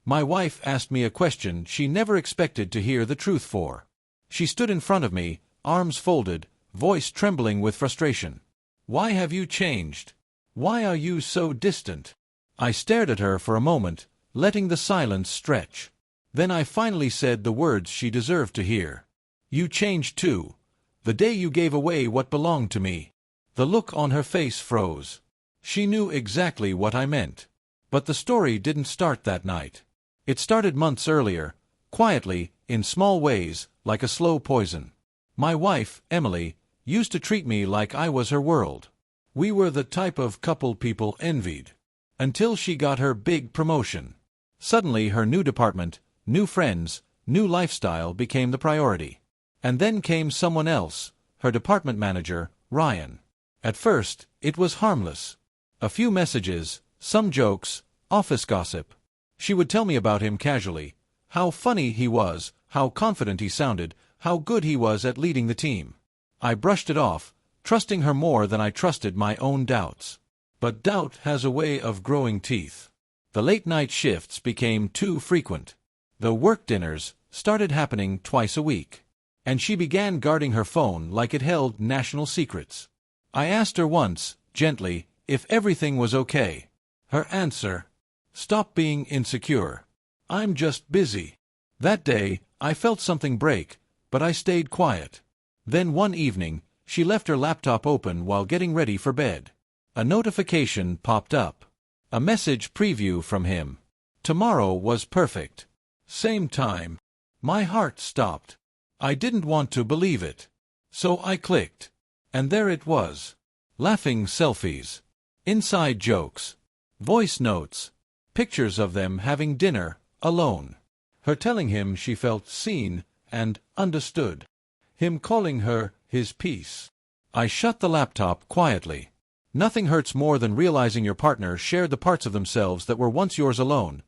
My wife asked me a question she never expected to hear the truth for. She stood in front of me, arms folded, voice trembling with frustration. "Why have you changed? Why are you so distant?" I stared at her for a moment, letting the silence stretch. Then I finally said the words she deserved to hear. "You changed too. The day you gave away what belonged to me." The look on her face froze. She knew exactly what I meant. But the story didn't start that night. It started months earlier, quietly, in small ways, like a slow poison. My wife, Emily, used to treat me like I was her world. We were the type of couple people envied. Until she got her big promotion. Suddenly her new department, new friends, new lifestyle became the priority. And then came someone else, her department manager, Ryan. At first, it was harmless. A few messages, some jokes, office gossip. She would tell me about him casually, how funny he was, how confident he sounded, how good he was at leading the team. I brushed it off, trusting her more than I trusted my own doubts. But doubt has a way of growing teeth. The late-night shifts became too frequent. The work dinners started happening twice a week. And she began guarding her phone like it held national secrets. I asked her once, gently, if everything was okay. Her answer: "Stop being insecure. I'm just busy." That day, I felt something break, but I stayed quiet. Then one evening, she left her laptop open while getting ready for bed. A notification popped up. A message preview from him. Tomorrow was perfect. Same time. My heart stopped. I didn't want to believe it. So I clicked. And there it was. Laughing selfies. Inside jokes. Voice notes. Pictures of them having dinner, alone. Her telling him she felt seen and understood. Him calling her his piece. I shut the laptop quietly. Nothing hurts more than realizing your partner shared the parts of themselves that were once yours alone.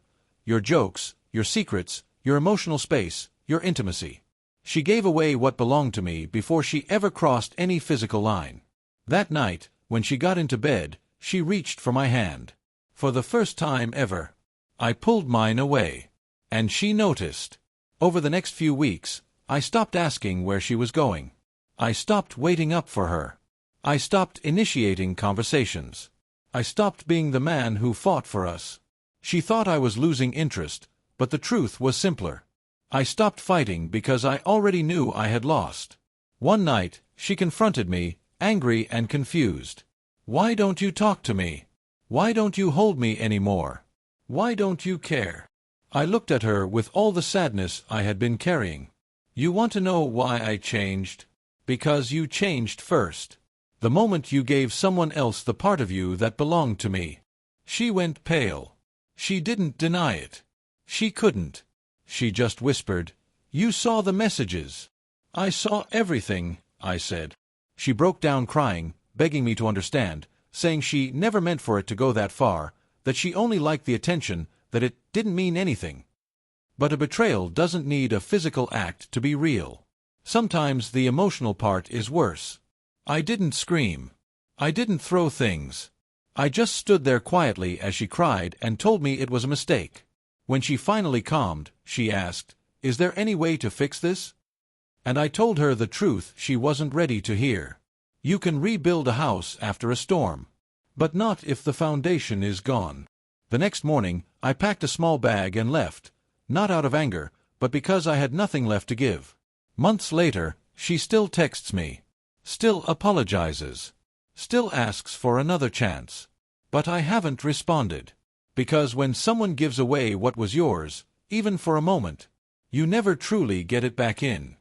Your jokes, your secrets, your emotional space, your intimacy. She gave away what belonged to me before she ever crossed any physical line. That night, when she got into bed, she reached for my hand. For the first time ever. I pulled mine away. And she noticed. Over the next few weeks, I stopped asking where she was going. I stopped waiting up for her. I stopped initiating conversations. I stopped being the man who fought for us. She thought I was losing interest, but the truth was simpler. I stopped fighting because I already knew I had lost. One night, she confronted me, angry and confused. "Why don't you talk to me? Why don't you hold me anymore? Why don't you care?" I looked at her with all the sadness I had been carrying. "You want to know why I changed? Because you changed first. The moment you gave someone else the part of you that belonged to me." She went pale. She didn't deny it. She couldn't. She just whispered, "You saw the messages." "I saw everything," I said. She broke down crying, begging me to understand, saying she never meant for it to go that far, that she only liked the attention, that it didn't mean anything. But a betrayal doesn't need a physical act to be real. Sometimes the emotional part is worse. I didn't scream. I didn't throw things. I just stood there quietly as she cried and told me it was a mistake. When she finally calmed, she asked, "Is there any way to fix this?" And I told her the truth she wasn't ready to hear. You can rebuild a house after a storm. But not if the foundation is gone. The next morning, I packed a small bag and left, not out of anger, but because I had nothing left to give. Months later, she still texts me. Still apologizes. Still asks for another chance. But I haven't responded. Because when someone gives away what was yours, even for a moment, you never truly get it back in.